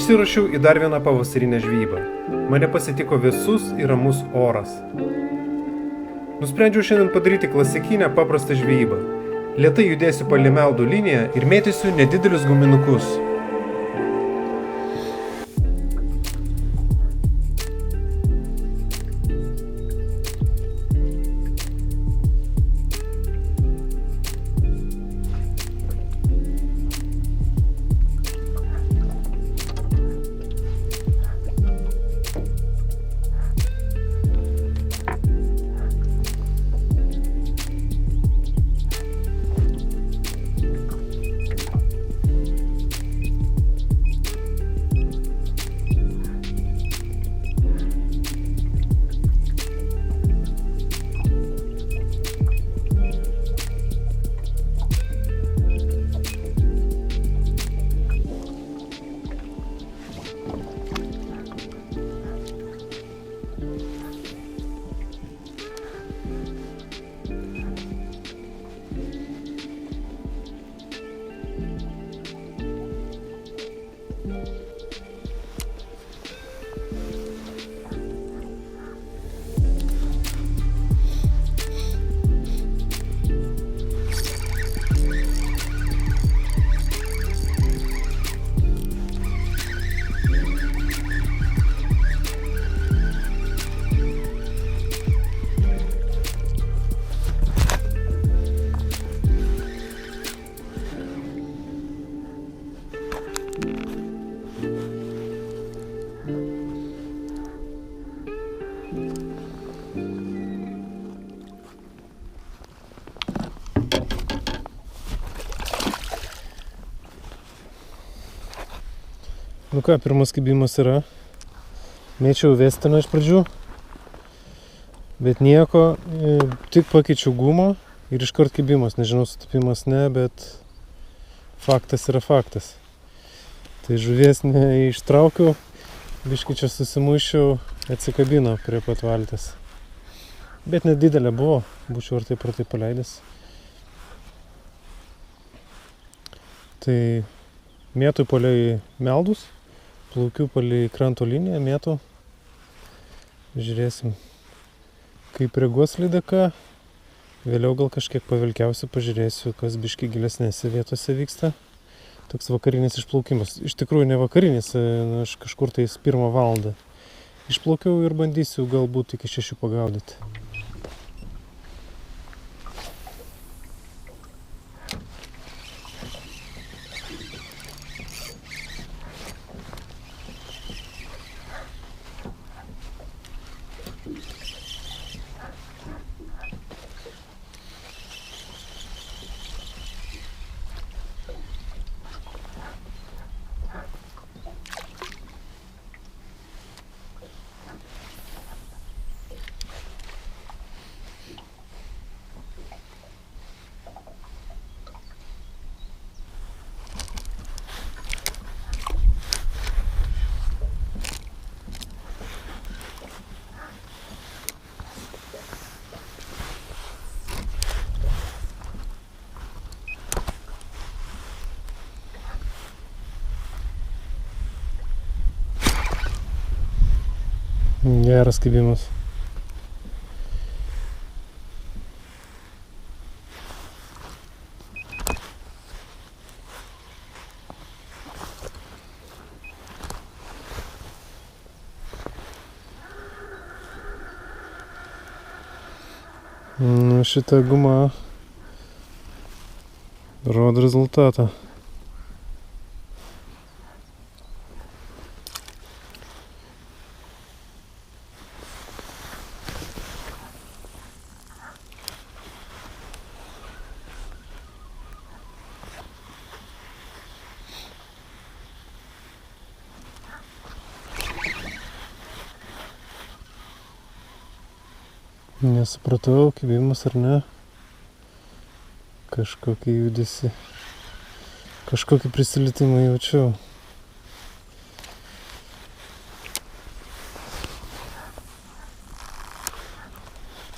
Išsirašiau į dar vieną pavasarinę žvejybą. Mane pasitiko vėsus ir ramus oras. Nusprendžiau šiandien padaryti klasikinę paprastą žvejybą. Lėtai judėsiu palei meldų liniją ir mėtysiu nedidelius guminukus. Nu ką, pirmas kibimas yra. Mėčiau vestiną iš pradžių, bet nieko, tik pakeičiau gumą ir iškart kibimas. Nežinau, sutapimas ne, bet faktas yra faktas. Tai žuvies neištraukiau, biškį čia susimušiau, atsikabino prie pat valties. Bet nedidelė buvo, būčiau ar taip paleidęs. Tai mėtų palei meldus. Plaukiu palei kranto liniją, mėtų. Žiūrėsim, kaip reaguos lydeka. Vėliau gal kažkiek pavilkiausiu, pažiūrėsiu, kas biškį gilesnėse vietose vyksta. Toks vakarinis išplaukimas. Iš tikrųjų ne vakarinis, aš kažkur tais 1 valandą išplaukiau ir bandysiu galbūt iki 6 pagaudyti. Geras kibimas. Šitą gumą rodo rezultatą. Nesupratau, kibimas ar ne. Kažkokį judesį, kažkokį prisilietimą jaučiau.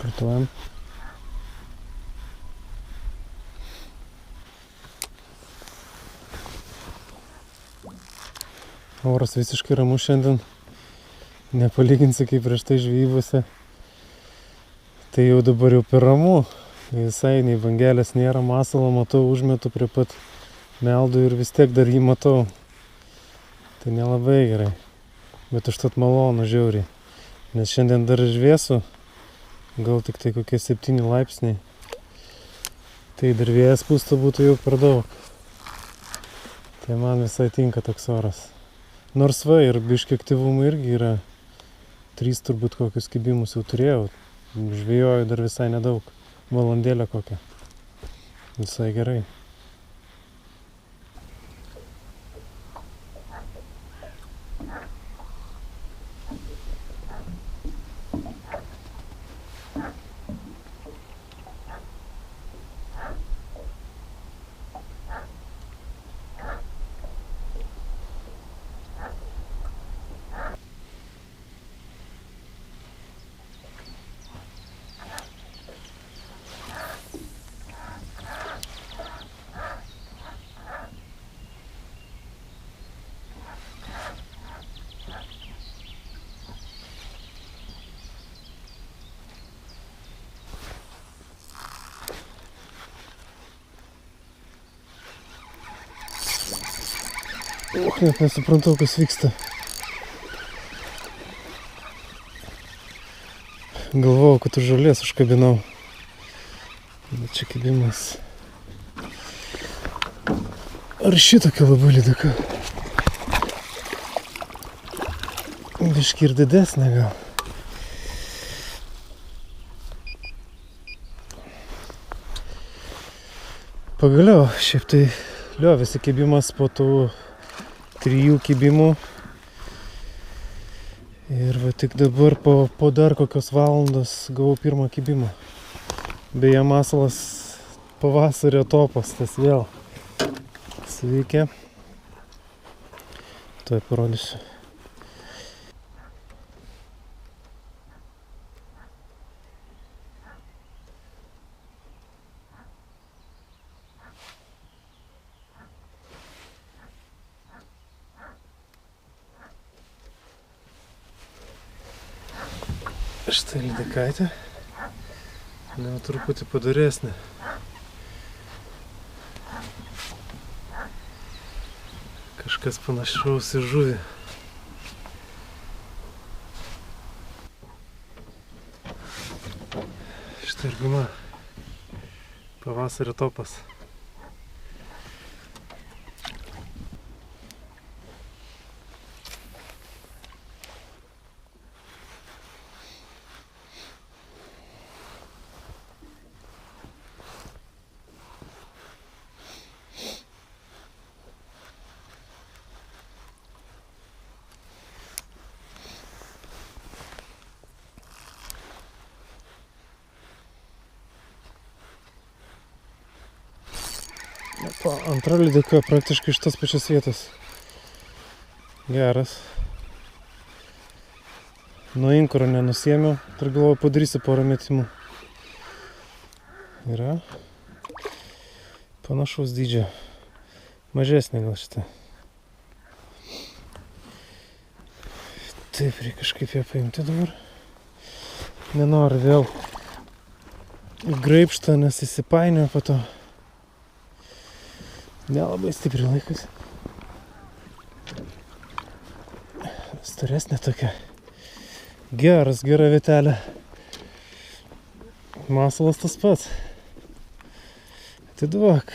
Kartuojam. Oras visiškai ramus šiandien. Nepalyginsi kaip prieš tai žvejybose. Tai jau dabar jau per ramu. Visai nei bangelės nėra, masalą matau, užmetu prie pat meldų ir vis tiek dar jį matau. Tai nelabai gerai. Bet užtat malonu žiauriai. Nes šiandien dar žvėsu. Gal tik tai kokie 7 laipsniai. Tai dar vėjas pūstų būtų jau per daug. Tai man visai tinka toks oras. Nors va ir biškį aktyvumų irgi yra. 3 turbūt kokius kibimus jau turėjau. Žvejoju dar visai nedaug. Valandėlę kokią. Visai gerai. Net nesuprantu, kas vyksta. Galvojau, kad už žolės užkabinau. Bet čia kibimas. Ar šitokia labai lydeka? Biškį ir didesnė gal. Pagaliau, šiaip tai liovėsi kibimas po tų 3 kibimų. Ir va tik dabar po dar kokios valandos gavau pirmą kibimą. Beje, masalas pavasario topas, tas vėl sveiki. Tuoj parodysiu. Štai lydekaitė. Gal truputį padaresnė. Kažkas panašaus į žuvį. Štai ir guma. Pavasario topas. Antra lydeka praktiškai iš tos pačios vietos. Geras. Nuo inkaro nenusiėmiau, ir galvoju padarysiu porą metimų. Yra panašaus dydžio. Mažesnė gal šitą. Taip, reikia kažkaip ją paimti dabar. Nenoriu vėl į graibštą, nes įsipainioju po to. Nelabai stipriai laikas. Storesnė tokia. Gera vietelė. Masalas tas pats. Atiduok.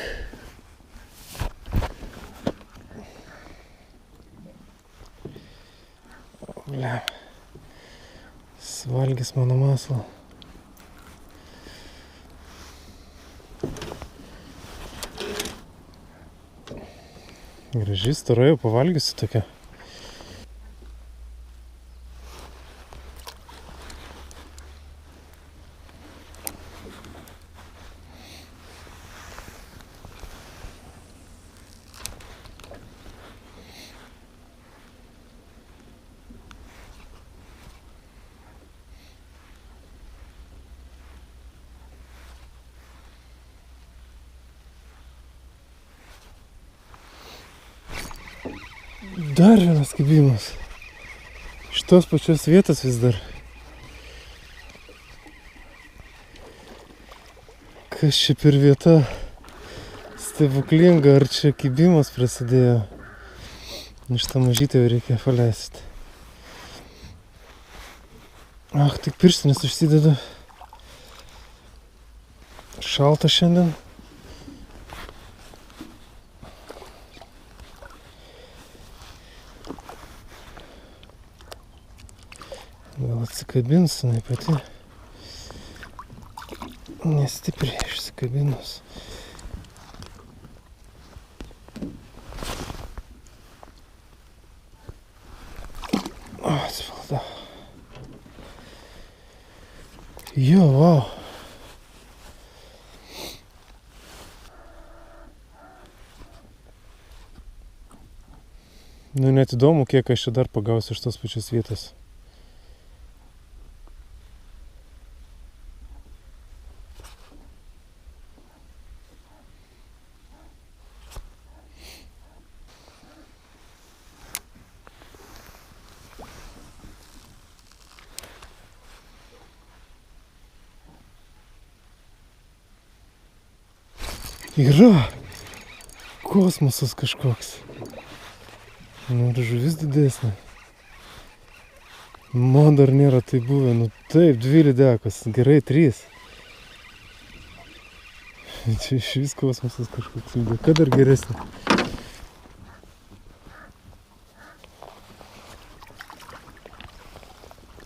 Bля. Svalgys mano masalą. Gražiai stora, jau pavalgysiu tokia. Dar vienas kibimas. Iš tos pačios vietos vis dar. Kas čia per vieta? Stebuklinga, ar čia kibimas prasidėjo? Iš tą mažytę jau reikia paleisti. Tik pirštinės užsidedu. Šalta šiandien. Gal atsikabins, jinai pati. Nestipriai išsikabinus. Atsipalda. Jo, vau. Nu, net įdomu, kiek aš čia dar pagausiu iš tos pačios vietos. Yra kosmosas kažkoks. Nu, ir žuvis didesnė. Man dar nėra tai buvę. Nu taip, 2 lydekos. Gerai, 3. Čia iš vis kosmosas kažkoks. Lydeka dar geresnė.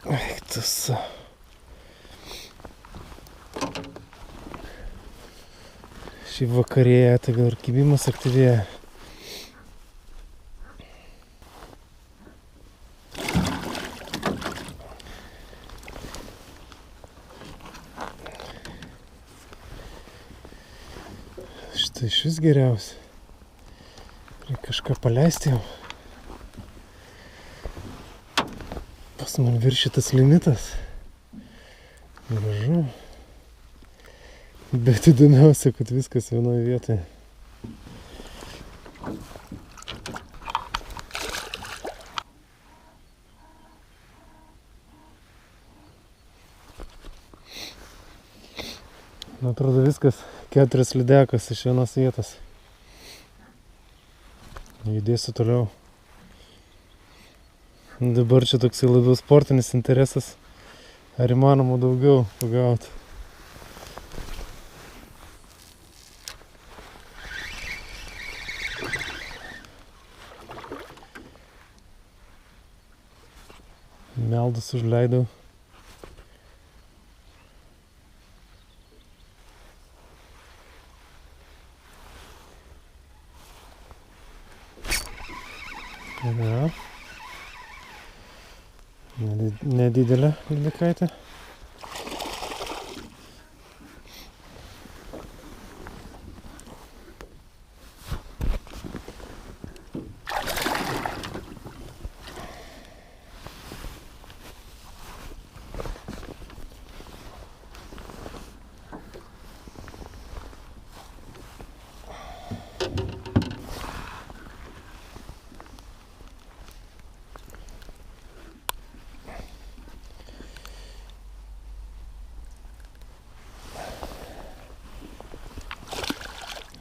Eik tu sa. Šiaip vakarėja, tai gal ir kibimas aktyvėja. Štai iš vis geriausia. Reikia kažką paleisti jau. Pas man viršytas limitas. Gražu. Bet įdomiausia, kad viskas vienoje vietoje. Man atrodo viskas 4 lydekas iš vienos vietos. Judėsiu toliau. Dabar čia toksai labiau sportinis interesas. Ar įmanoma daugiau pagauti? Meldus užleidau. Ja. Nedidelė lydekaitė.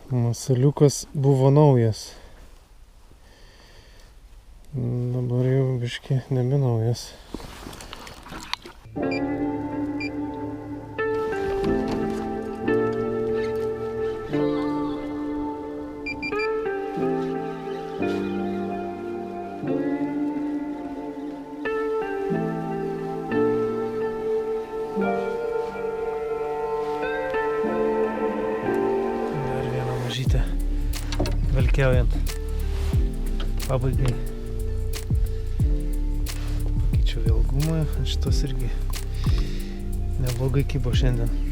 Masaliukas buvo naujas. Dabar jau biškį nebe naujas. Velkiaujant pabaigai. Pakeičiau vėl gumą, šitos irgi neblogai kibo šiandien.